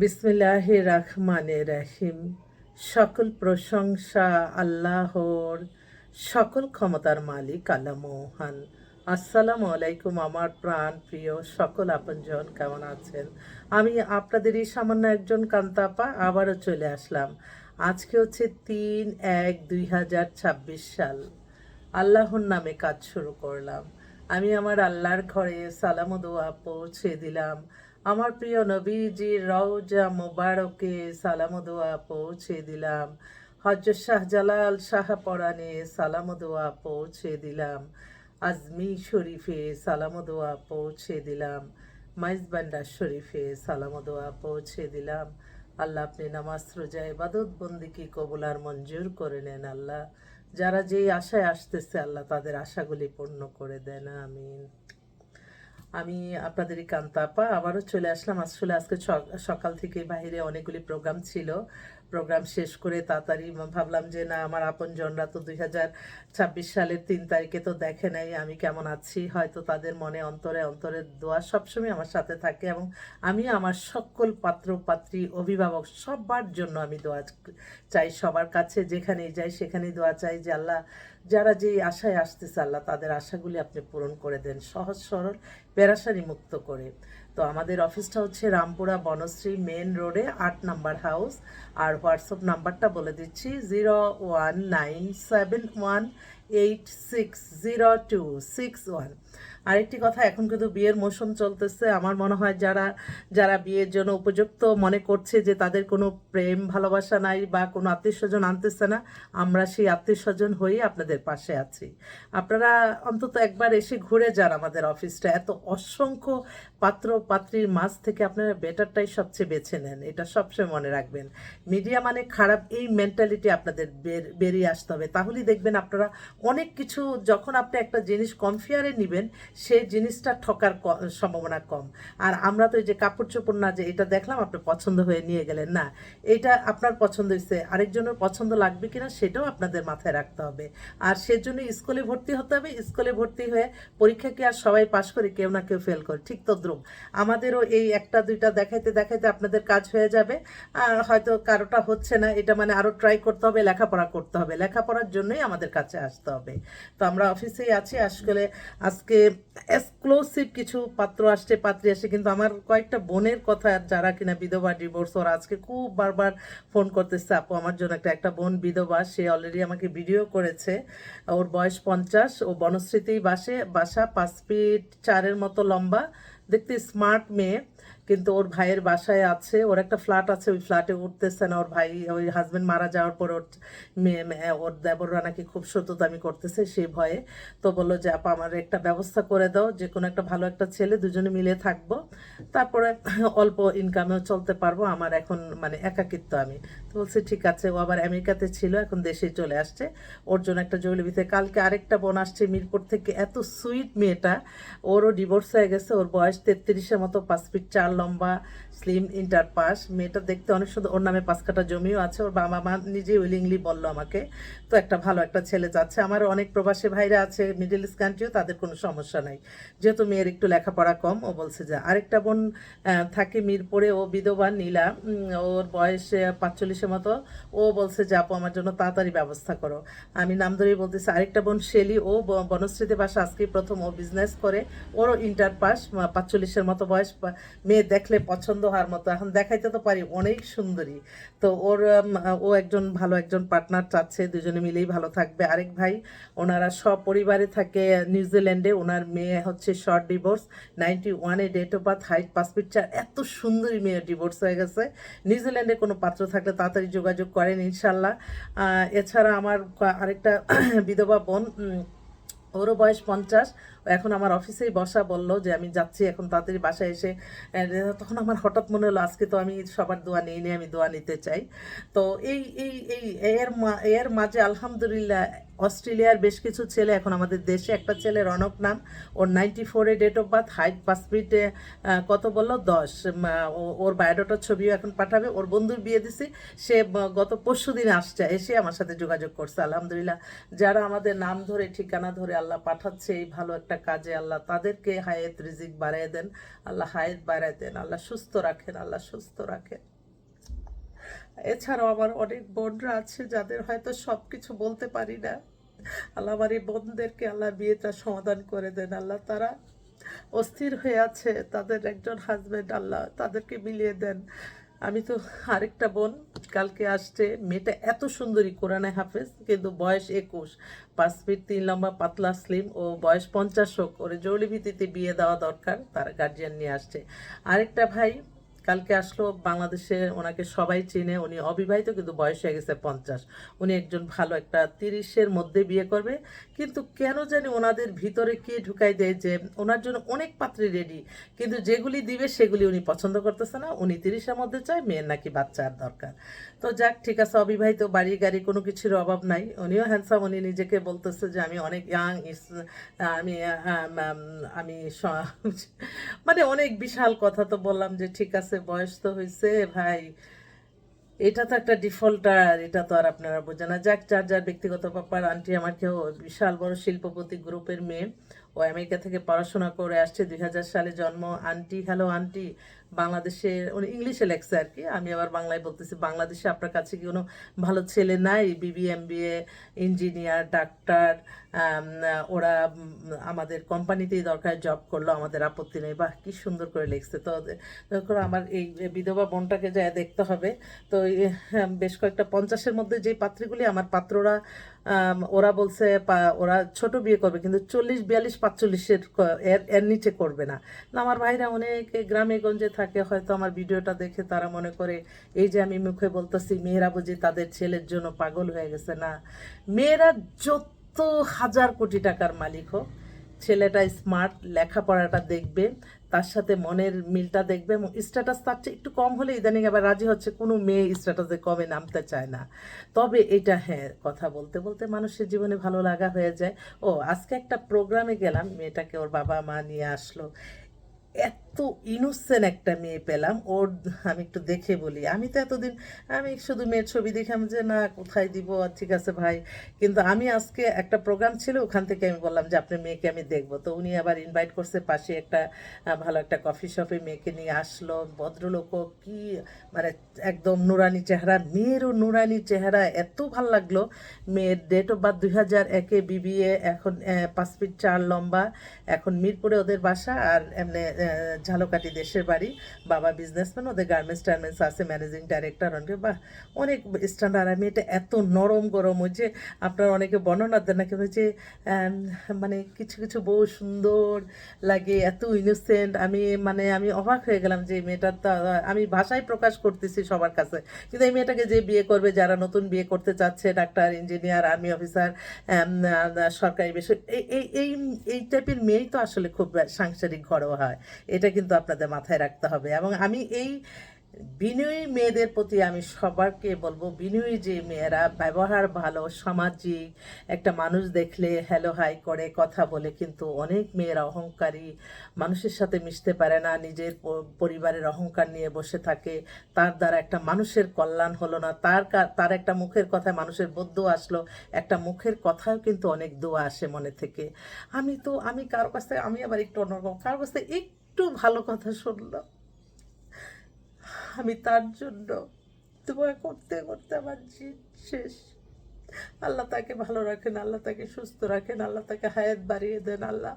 বিসমিল্লাহির রহমানির রহিম। সকল প্রশংসা আল্লাহর, সকল ক্ষমতার মালিক আল্লাহ মহান। আসসালামু আলাইকুম আমার প্রাণ প্রিয় সকল আপনজন, কেমন আছেন? আমি আপনাদেরই সামান্য একজন কান্তাপা আবারও চলে আসলাম। আজকে হচ্ছে ৩/১/২০২৬ সাল। আল্লাহর নামে কাজ শুরু করলাম। আমি আমার আল্লাহর ঘরে সালাম ও দোয়া পৌঁছে দিলাম। আমার প্রিয় নবীজির রওজা মোবারকে সালাম ও দোয়া পৌঁছে দিলাম। হযরত শাহজালাল শাহপরানে সালাম ও দোয়া পৌঁছে দিলাম। আজমি শরীফে সালাম ও দোয়া পৌঁছে দিলাম। মাইজবান্ডার শরীফে সালাম ও দোয়া পৌঁছে দিলাম। আল্লাহ আপনি নামাজ রোজা ইবাদত বন্দিকে কবুল আর মঞ্জুর করে নেন আল্লাহ। যারা যেই আশায় আসতেছে আল্লাহ তাদের আশাগুলি পূর্ণ করে দেন, আমিন। আমি আপনাদেরই কান্তা আপা আবারও চলে আসলাম। আসলে আজকে সকাল থেকে বাইরে অনেকগুলি প্রোগ্রাম ছিল। প্রোগ্রাম শেষ করে তাড়াতাড়ি ভাবলাম যে না, আমার আপনজনরা তো 2026 সালের 3 তারিখে তো দেখে নাই আমি কেমন আছি। হয়তো তাদের মনে অন্তরে অন্তরের দোয়া সবসময় আমার সাথে থাকে, এবং আমি আমার সকল পাত্র পাত্রী অভিভাবক সবার জন্য আমি দোয়া চাই। সবার কাছে যেখানেই যাই সেখানেই দোয়া চাই যে আল্লাহ, যারা যেই আশায় আসতেছে আল্লাহ তাদের আশাগুলি আপনি পূরণ করে দেন, সহজ সরল পেরাশানি মুক্ত করে। তো আমাদের অফিসটা হচ্ছে রামপুরা বনশ্রী মেন রোডে 8 নম্বর হাউস। আর হোয়াটসঅ্যাপ নাম্বারটা বলে দিচ্ছি, 01971860261। আরেকটি কথা, এখন কিন্তু বিয়ের মৌসুম চলতেছে। আমার মনে হয় যারা যারা বিয়ের জন্য উপযুক্ত মনে করছে যে তাদের কোনো প্রেম ভালোবাসা নাই বা কোনো আত্মীয় স্বজন আনতেছে না, আমরা সেই আত্মীয় স্বজন হয়েই আপনাদের পাশে আছি। আপনারা অন্তত একবার এসে ঘুরে যান আমাদের অফিসটা। এত অসংখ্য পাত্র পাত্রীর মাঝ থেকে আপনারা বেটারটাই সবচেয়ে বেছে নেন, এটা সবসময় মনে রাখবেন। মিডিয়া মানে খারাপ, এই মেন্টালিটি আপনাদের বেরিয়ে আসতে হবে। তাহলেই দেখবেন আপনারা অনেক কিছু, যখন আপনি একটা জিনিস কমফেয়ারে নেবেন সেই জিনিসটা ঠকার সম্ভাবনা কম। আর আমরা তো এই যে কাপড় চোপড় না, যে এটা দেখলাম আপনার পছন্দ হয়ে নিয়ে গেলেন, না, এটা আপনার পছন্দ হয়েছে, আরেকজনের পছন্দ লাগবে কিনা সেটাও আপনাদের মাথায় রাখতে হবে। আর সেজন্য স্কুলে ভর্তি হতে হবে। স্কুলে ভর্তি হয়ে পরীক্ষা কি আর সবাই পাশ করে? কেউ না কেউ ফেল করে, ঠিক তদ্রুপ আমাদেরও এই একটা দুইটা দেখাইতে দেখাইতে আপনাদের কাজ হয়ে যাবে। আর হয়তো কারোটা হচ্ছে না, এটা মানে আরও ট্রাই করতে হবে, লেখাপড়া করতে হবে, লেখাপড়ার জন্যই আমাদের কাছে আসতে হবে। তো আমরা অফিসেই আছি। আসলে আজকে এক্সক্লুসিভ কিছু পাত্র আসছে, পাত্রী আসছে, কিন্তু আমার কয়েকটা বোনের কথা, যারা কিনা বিধবা, ডিভোর্স, ওরা আজকে খুব বারবার ফোন করতেছে, আপু আমার জন্য একটা বোন বিধবা, সে অলরেডি আমাকে ভিডিও করেছে। ওর বয়স 50, ও বনশ্রীতেই বাসা, 5 ফিট 4 মতো লম্বা, দেখতে স্মার্ট মেয়ে, কিন্তু ওর ভাইয়ের বাসায় আছে। ওর একটা ফ্ল্যাট আছে, ওই ফ্ল্যাটে উঠতেছে না। ওর ভাই, ওই হাজবেন্ড মারা যাওয়ার পর ওর ওর দেবররা নাকি খুব সততামি করতেছে সেই ভয়ে। তো বললো যে আপা আমার একটা ব্যবস্থা করে দাও, যে কোনো একটা ভালো একটা ছেলে, দুজনে মিলে থাকবো, তারপরে অল্প ইনকামেও চলতে পারবো। আমার এখন মানে একাকিত্ব আমি। তো বলছে ঠিক আছে। ও আবার আমেরিকাতে ছিল, এখন দেশে চলে আসছে। ওর জন্য একটা জরুরিতে কালকে আরেকটা বোন আসছে মিরপুর থেকে, এত সুইট মেয়েটা। ওরও ডিভোর্স হয়ে গেছে, ওর বয়স 33-এর মতো, 5 ফিট 4 লম্বা, স্লিম, ইন্টার পাস। মেয়েটা দেখতে অনেক সুন্দর, ওর নামে 5 কাঠা জমিও আছে। ওর বাবা মা নিজেই উইলিংলি বললো আমাকে। তো একটা ভালো একটা ছেলে যাচ্ছে। আমার অনেক প্রবাসী ভাইরা আছে মিডল ইস্ট কান্ট্রিও, তাদের কোনো সমস্যা নাই, যেহেতু মেয়ের একটু লেখাপড়া কম। ও বলছে যে আরেকটা বোন থাকে মিরপুরে, ও বিধবা, নীলা, ওর বয়স 45-এর মতো। ও বলছে যে আপু আমার জন্য তাড়াতাড়ি ব্যবস্থা করো। আমি নাম ধরেই বলতেছি। আরেকটা বোন শেলি, ও বনশ্রীতে বাসা, আজকেই প্রথম ও বিজনেস করে, ওরও ইন্টার পাস, 45-এর মতো বয়স। মেয়ে দেখলে পছন্দ হওয়ার মতো, এখন দেখাইতে তো পারি, অনেক সুন্দরী। তো ওর ও একজন ভালো একজন পার্টনার চাচ্ছে, দুজনে মিলেই ভালো থাকবে। আরেক ভাই, ওনারা সপরিবারে থাকে নিউজিল্যান্ডে। ওনার মেয়ে হচ্ছে শর্ট ডিভোর্স, 91-এ date of birth, height 5 feet 4, এত সুন্দরী মেয়ে, ডিভোর্স হয়ে গেছে। নিউজিল্যান্ডে কোনো পাত্র থাকলে তাড়াতাড়ি যোগাযোগ করেন ইনশাল্লাহ। এছাড়া আমার আরেকটা বিধবা বোন, ওরও বয়স 50। এখন আমার অফিসেই বসা, বললো যে আমি যাচ্ছি এখন তাড়াতাড়ি বাসায় এসে। তখন আমার হঠাৎ মনে হলো আজকে তো আমি সবার দোয়া নিয়ে নিয়ে আমি দোয়া নিতে চাই। তো এই এই এই এর মাঝে আলহামদুলিল্লাহ অস্ট্রেলিয়ার বেশ কিছু ছেলে এখন আমাদের দেশে। একটা ছেলে রনক নাম, ওর 94-এ date of birth, height 5 feet কত বললো 10। ওর বায়োডাটার ছবিও এখন পাঠাবে। ওর বন্ধুর বিয়ে দিছি, সে গত পরশু দিন আসছে, এসে আমার সাথে যোগাযোগ করছে। আলহামদুলিল্লাহ, যারা আমাদের নাম ধরে ঠিকানা ধরে আল্লাহ পাঠাচ্ছে এই ভালো একটা একটা কাজে, আল্লাহ তাদেরকে হায়াত রিজিক বাড়ায় দেন, আল্লাহ হায়াত বাড়ায় দেন, আল্লাহ সুস্থ রাখেন, আল্লাহ সুস্থ রাখেন। এছাড়াও আমার অনেক বোনরা আছে যাদের হয়তো সব কিছু বলতে পারি না, আল্লাহ আমার এই বোনদেরকে আল্লাহ বিয়েটা সমাধান করে দেন, আল্লাহ তারা অস্থির হয়ে আছে, তাদের একজন হাজবেন্ড আল্লাহ তাদেরকে মিলিয়ে দেন। আমি তো আরেকটা বোন কালকে আসছে, মেয়েটা এত সুন্দরী, কোরআনে হাফেজ, কিন্তু বয়স 21, 5 ফিট 3 লম্বা, পাতলা স্লিম, ও বয়স 50 হোক, ওরে জরুরি ভিত্তিতে বিয়ে দেওয়া দরকার, তার গার্জিয়ান নিয়ে আসছে। আরেকটা ভাই কালকে আসলো, বাংলাদেশে ওনাকে সবাই চিনে, উনি অবিবাহিত কিন্তু বয়স হয়ে গেছে 50, উনি একজন ভালো একটা 30-এর মধ্যে বিয়ে করবে, কিন্তু কেন জানি ওনাদের ভিতরে কে ঢুকাই দেয় যে ওনার জন্য অনেক পাত্রী রেডি, কিন্তু যেগুলি দিবে সেগুলি উনি পছন্দ করতেছে না, উনি 30-এর মধ্যে চায়, মেয়ের নাকি বাচ্চার দরকার। তো যাক, ঠিক আছে, অবিবাহিত, বাড়ি গাড়ি কোনো কিছুর অভাব নাই, উনিও হ্যান্ডসাম, উনি নিজেকে বলতেছে যে আমি অনেক ইয়াং, আমি আমি মানে অনেক বিশাল কথা। তো বললাম যে ঠিক আছে, বয়স তো হয়েছে ভাই, এটা তো একটা ডিফল্টার, এটা তো আর আপনারা বোঝেন না। যাক, যার যার ব্যক্তিগত ব্যাপার। আন্টি আমার কেউ বিশাল বড় শিল্পপতি গ্রুপের মেয়ে, ও আমেরিকা থেকে পড়াশোনা করে আসছে, 2000 সালে জন্ম। আন্টি, হ্যালো আন্টি, বাংলাদেশে, উনি ইংলিশে লেখছে আর কি, আমি আবার বাংলায় বলতেছি, বাংলাদেশে আপনার কাছে কি কোনো ভালো ছেলে নাই? বিবি, এমবিএ, ইঞ্জিনিয়ার, ডাক্তার, ওরা আমাদের কোম্পানিতেই দরকার, জব করলো, আমাদের আপত্তি নেই। বাহ, কি সুন্দর করে লিখছে। তো দেখো, আমার এই বিধবা বোনটাকে যায় দেখতে হবে। তো বেশ কয়েকটা 50-এর মধ্যে যে পাত্রীগুলি আমার পাত্ররা, ওরা বলছে ওরা ছোট বিয়ে করবে, কিন্তু 40, 42, 45-এর এর এর নিচে করবে না। না, আমার ভাইরা অনেক গ্রামে গঞ্জে থাকে, হয়তো আমার ভিডিওটা দেখে তারা মনে করে এই যে আমি মুখে বলতেছি মেয়েরা বুঝি তাদের ছেলের জন্য পাগল হয়ে গেছে। না, মেয়েরা যত হাজার কোটি টাকার মালিক হোক, ছেলেটা স্মার্ট, লেখাপড়াটা দেখবে, তার সাথে মনের মিলটা দেখবে, এবং স্ট্যাটাস তার চেয়ে একটু কম হলে ইদানিং আবার রাজি হচ্ছে, কোনো মেয়ে স্ট্যাটাসে কমে নামতে চায় না। তবে এটা, হ্যাঁ, কথা বলতে বলতে মানুষের জীবনে ভালো লাগা হয়ে যায়। ও, আজকে একটা প্রোগ্রামে গেলাম, মেয়েটাকে ওর বাবা মা নিয়ে আসলো, এত ইনোসেন্ট একটা মেয়ে পেলাম ওর। আমি একটু দেখে বলি, আমি তো এতদিন আমি শুধু মেয়ের ছবি দেখলাম যে না কোথায় দিব, আর ঠিক আছে ভাই, কিন্তু আমি আজকে একটা প্রোগ্রাম ছিল, ওখান থেকে আমি বললাম যে আপনার মেয়েকে আমি দেখবো। তো উনি আবার ইনভাইট করছে, পাশে একটা ভালো একটা কফি শপে মেয়েকে নিয়ে আসলো। ভদ্রলোকও কি, মানে একদম নুরানি চেহারা, মেয়েরও নুরানি চেহারা, এত ভাল লাগলো। মেয়ের ডেট অফ বার্থ 2001-এ, বিবিএ, এখন 5 ফিট 4 লম্বা, এখন মিরপুরে ওদের বাসা, আর এমনি ঝালকাঠি দেশের বাড়ি। বাবা বিজনেসম্যান, ওদের গার্মেন্টস টার্মেন্টস আছে, ম্যানেজিং ডাইরেক্টর, অনেক বা অনেক স্ট্যান্ডার্ড। আমি এটা এত নরম গরম, ওই যে আপনার অনেকে বর্ণনা দেন নাকি, ওই যে মানে কিছু কিছু বউ সুন্দর লাগে, এত ইনোসেন্ট, আমি অবাক হয়ে গেলাম যে মেয়েটার, তো আমি ভাষায় প্রকাশ করতেছি সবার কাছে, কিন্তু এই মেয়েটাকে যে বিয়ে করবে, যারা নতুন বিয়ে করতে চাচ্ছে, ডাক্তার, ইঞ্জিনিয়ার, আর্মি অফিসার, সরকারি বেসরকারি, এই এই এই টাইপের মেয়েই তো আসলে খুব সাংসারিক ঘরোয়া হয়। এটা কিন্তু আপনাদের মাথায় রাখতে হবে। এবং আমি এই বিনয়ী মেয়েদের প্রতি আমি সবারকে বলবো, বিনয়ী যে মেয়েরা, ব্যবহার ভালো, সামাজিক, একটা মানুষ দেখলে হ্যালো হাই করে কথা বলে, কিন্তু অনেক মেয়েরা অহংকারী, মানুষের সাথে মিশতে পারে না, নিজের পরিবারের অহংকার নিয়ে বসে থাকে, তার দ্বারা একটা মানুষের কল্যাণ হলো না, তার একটা মুখের কথায় মানুষের বদ্দুয়া আসলো, একটা মুখের কথাও কিন্তু অনেক দোয়া আসে মনে থেকে। আমি কারো কাছ থেকে, আমি আবার একটু অন্যরকম, কারো কাছ থেকে একটু ভালো কথা শুনলাম, আমি তার জন্য দোয়া করতে করতে আমার জিদ শেষ। আল্লাহ তাকে ভালো রাখেন, আল্লাহ তাকে সুস্থ রাখেন, আল্লাহ তাকে হায়াত বাড়িয়ে দেন। আল্লাহ,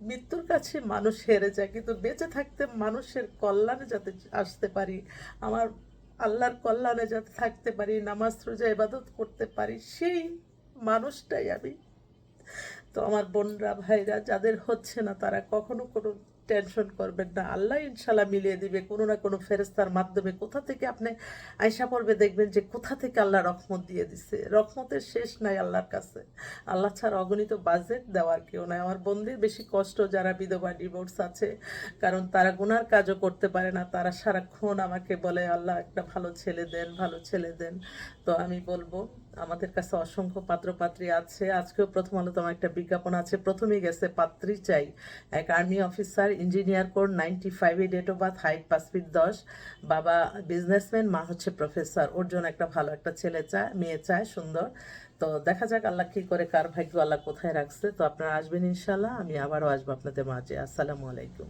মৃত্যুর কাছে মানুষ হেরে যায়, কিন্তু বেঁচে থাকতে মানুষের কল্যাণে যাতে আসতে পারি, আমার আল্লাহর কল্যাণে যাতে থাকতে পারি, নামাজ রোজা ইবাদত করতে পারি, সেই মানুষটাই আমি। তো আমার বোনরা, ভাইরা, যাদের হচ্ছে না, তারা কখনো কোনো টেনশন করবেন না, আল্লাহ ইনশাল্লাহ মিলিয়ে দিবে কোনো না কোনো ফেরেস্তার মাধ্যমে। কোথা থেকে আপনি আয়সা পড়বে, দেখবেন যে কোথা থেকে আল্লাহ রহমত দিয়ে দিছে, রহমতের শেষ নাই আল্লাহর কাছে। আল্লাহ ছাড়া অগণিত বাজেট দেওয়ার কেউ নাই। আমার বোনদের বেশি কষ্ট যারা বিধবা, ডিভোর্স আছে, কারণ তারা গুনার কাজও করতে পারে না, তারা সারাক্ষণ আমাকে বলে আল্লাহ একটা ভালো ছেলে দেন, ভালো ছেলে দেন। তো আমি বলবো আমাদের কাছে অসংখ্য পাত্রপাত্রী আছে। আজকেও প্রথম আলোতে আমার একটা বিজ্ঞাপন আছে, প্রথমেই গেছে পাত্রী চাই, এক army officer, engineer code, 95 date of birth, height 5 feet 10, বাবা বিজনেসম্যান, মা হচ্ছে প্রফেসর। ওর জন্য একটা ভালো একটা ছেলে চায়, মেয়ে চায় সুন্দর। তো দেখা যাক আল্লাহ কি করে, কার ভাগ্য আল্লাহ কোথায় রাখছে। তো আপনারা আসবেন ইনশাল্লাহ, আমি আবারও আসবো আপনাদের মাঝে। আসসালামু আলাইকুম।